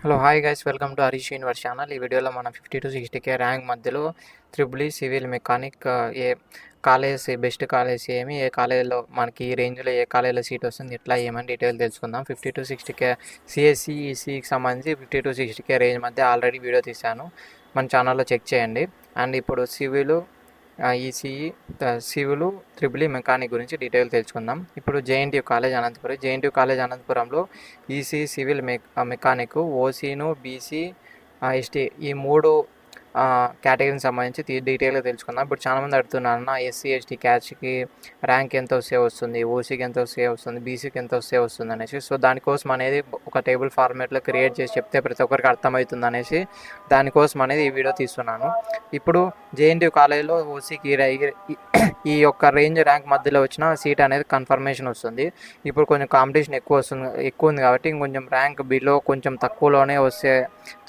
Hello hi guys, welcome to Harish universe channel. ఈ వీడియోలో మనం 50 to 60K ర్యాంక్ మధ్యలో త్రిబుల్ ఈ సివిల్ మెకానిక్ ఏ college best college ఏమి, ఏ కాలేజీలో మనకి ఈ రేంజ్లో ఏ కాలేజీలో సీట్ వస్తుంది, ఇట్లా ఏమని డీటెయిల్ తెలుసుకుందాం. 50 to 60K సిఎస్సి ఈసీకి సంబంధించి 50 to 60K రేంజ్ మధ్య ఆల్రెడీ వీడియో తీశాను, మన ఛానల్లో చెక్ చేయండి. అండ్ ఇప్పుడు civil ECE civil triple E mechanic గురించి డీటెయిల్ తెలుసుకుందాం. ఇప్పుడు JNTU college Anantapur, JNTU college అనంతపురంలో ఈసీ సివిల్ మెకానిక్ ఓసీను బీసీ ఎస్టీ ఈ మూడు కేటగిరీకి సంబంధించి డీటెయిల్గా తెలుసుకుందాం. ఇప్పుడు చాలామంది అడుగుతున్నారు, అన్న ఎస్సీ ఎస్టీ క్యాచ్కి ర్యాంక్ ఎంత వస్తే వస్తుంది, ఓసీకి ఎంత వస్తే వస్తుంది, బీసీకి ఎంత వస్తే వస్తుంది అనేసి. సో దానికోసం అనేది ఒక టేబుల్ ఫార్మేట్లో క్రియేట్ చేసి చెప్తే ప్రతి ఒక్కరికి అర్థమవుతుంది అనేసి దానికోసం అనేది ఈ వీడియో తీస్తున్నాను. ఇప్పుడు జేఎన్టీయూ కాలేజ్లో ఓసీకి ఈ యొక్క రేంజ్ ర్యాంక్ మధ్యలో వచ్చిన సీట్ అనేది కన్ఫర్మేషన్ వస్తుంది. ఇప్పుడు కొంచెం కాంపిటీషన్ ఎక్కువ ఉంది కాబట్టి ఇంకొంచెం ర్యాంక్ బిలో కొంచెం తక్కువలోనే వస్తే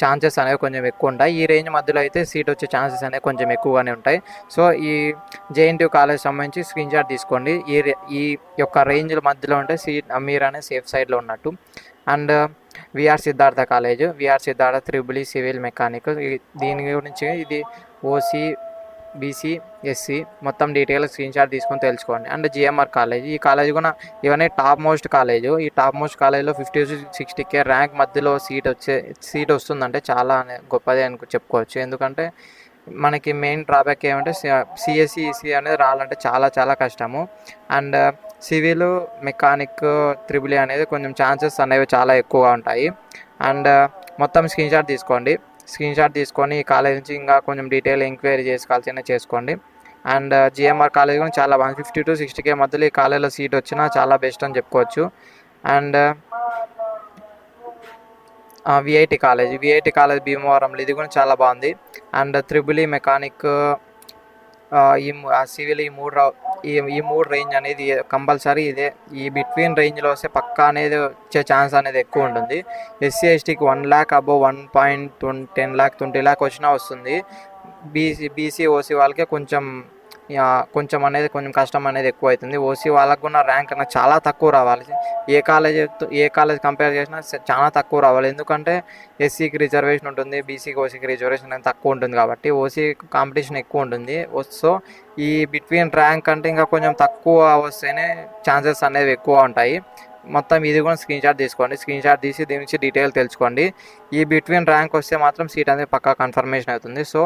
ఛాన్సెస్ అనేవి కొంచెం ఎక్కువ ఉంటాయి. ఈ రేంజ్ మధ్యలో అయితే సీట్ వచ్చే ఛాన్సెస్ అనేవి కొంచెం ఎక్కువగానే ఉంటాయి. సో ఈ జేఎన్టీయూ కాలేజ్ సంబంధించి స్క్రీన్ షాట్ తీసుకోండి. ఈ యొక్క రేంజ్ మధ్యలో ఉంటే సీట్ మీరు అనేది సేఫ్ సైడ్లో ఉన్నట్టు. And VR Siddhartha college, VR Siddhartha triple E civil mechanic, దీని గురించి ఇది ఓసీ బీసీ ఎస్సీ మొత్తం డీటెయిల్ స్క్రీన్ షాట్ తీసుకొని తెలుసుకోండి. అండ్ జిఎంఆర్ కాలేజ్, ఈ కాలేజ్ కూడా ఇవన్నీ టాప్ మోస్ట్ కాలేజ్. ఈ టాప్ మోస్ట్ కాలేజ్లో 50 to 60K ర్యాంక్ మధ్యలో సీట్ వస్తుందంటే చాలా గొప్పదే అని చెప్పుకోవచ్చు. ఎందుకంటే మనకి మెయిన్ డ్రాబ్యాక్ ఏమంటే సిఎస్సి ఈసీ అనేది రావాలంటే చాలా చాలా కష్టము. And civil mechanic triple E అనేది కొంచెం ఛాన్సెస్ అనేవి చాలా ఎక్కువగా ఉంటాయి. అండ్ మొత్తం స్క్రీన్ షాట్ తీసుకోండి. స్క్రీన్ షాట్ తీసుకొని ఈ కాలేజ్ నుంచి ఇంకా కొంచెం డీటెయిల్ ఎంక్వైరీ చేసుకోండి. అండ్ జిఎంఆర్ కాలేజ్ కూడా చాలా బాగుంది. 50 to 60K మధ్యలో ఈ కాలేజ్లో సీట్ వచ్చినా చాలా బెస్ట్ అని చెప్పుకోవచ్చు. అండ్ విఐటి కాలేజ్ భీమవరంలో, ఇది కూడా చాలా బాగుంది. And triple E mechanic civil ఈ మూడు రేంజ్ అనేది కంపల్సరీ ఇదే, ఈ బిట్వీన్ రేంజ్లో వస్తే పక్కా అనేది వచ్చే ఛాన్స్ అనేది ఎక్కువ ఉంటుంది. ఎస్సీ ఎస్టీకి 1 lakh అబోవ్ 1.10 lakh 20 lakh వచ్చినా వస్తుంది. బీసీ ఓసీ వాళ్ళకే కొంచెం కష్టం అనేది ఎక్కువ అవుతుంది. ఓసీ వాళ్ళకు కూడా ర్యాంక్ అనేది చాలా తక్కువ రావాలి. ఏ కాలేజ్ కంపేర్ చేసినా చాలా తక్కువ రావాలి. ఎందుకంటే ఎస్సీకి రిజర్వేషన్ ఉంటుంది, బీసీకి ఓసీకి రిజర్వేషన్ అనేది తక్కువ ఉంటుంది కాబట్టి ఓసీ కాంపిటీషన్ ఎక్కువ ఉంటుంది. సో ఈ బిట్వీన్ ర్యాంక్ అంటే ఇంకా కొంచెం తక్కువ వస్తేనే ఛాన్సెస్ అనేవి ఎక్కువ ఉంటాయి. మొత్తం ఇది కూడా స్క్రీన్ షాట్ తీసుకోండి. స్క్రీన్ షాట్ తీసి దీని నుంచి డీటెయిల్ తెలుసుకోండి. ఈ బిట్వీన్ ర్యాంక్ వస్తే మాత్రం సీట్ అనేది పక్కా కన్ఫర్మేషన్ అవుతుంది. సో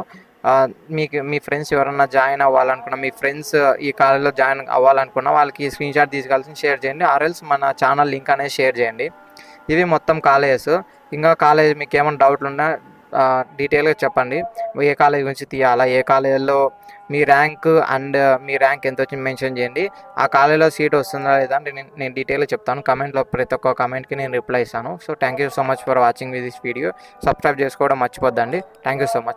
మీ ఫ్రెండ్స్ ఎవరన్నా జాయిన్ అవ్వాలనుకున్నా, మీ ఫ్రెండ్స్ ఈ కాలేజ్లో జాయిన్ అవ్వాలనుకున్నా వాళ్ళకి స్క్రీన్ షాట్ తీసుకెళ్ళి షేర్ చేయండి, ఆర్ఎల్స్ మన ఛానల్ లింక్ అనేది షేర్ చేయండి. ఇవి మొత్తం కాలేజెస్. ఇంకా కాలేజ్ మీకు ఏమైనా డౌట్లు ఉన్నా డీటెయిల్గా చెప్పండి. ఏ కాలేజ్ గురించి తీయాలా, ఏ కాలేజీలో మీ ర్యాంక్ అండ్ మీ ర్యాంక్ ఎంత వచ్చింది మెన్షన్ చేయండి. ఆ కాలేజీలో సీట్ వస్తుందా లేదా అంటే నేను డీటెయిల్గా చెప్తాను. కమెంట్లో ప్రతి ఒక్క కమెంట్కి నేను రిప్లై ఇస్తాను. So thank you so much for watching this video. Subscribe చేసుకోవడం మర్చిపోద్దండి. Thank you so much.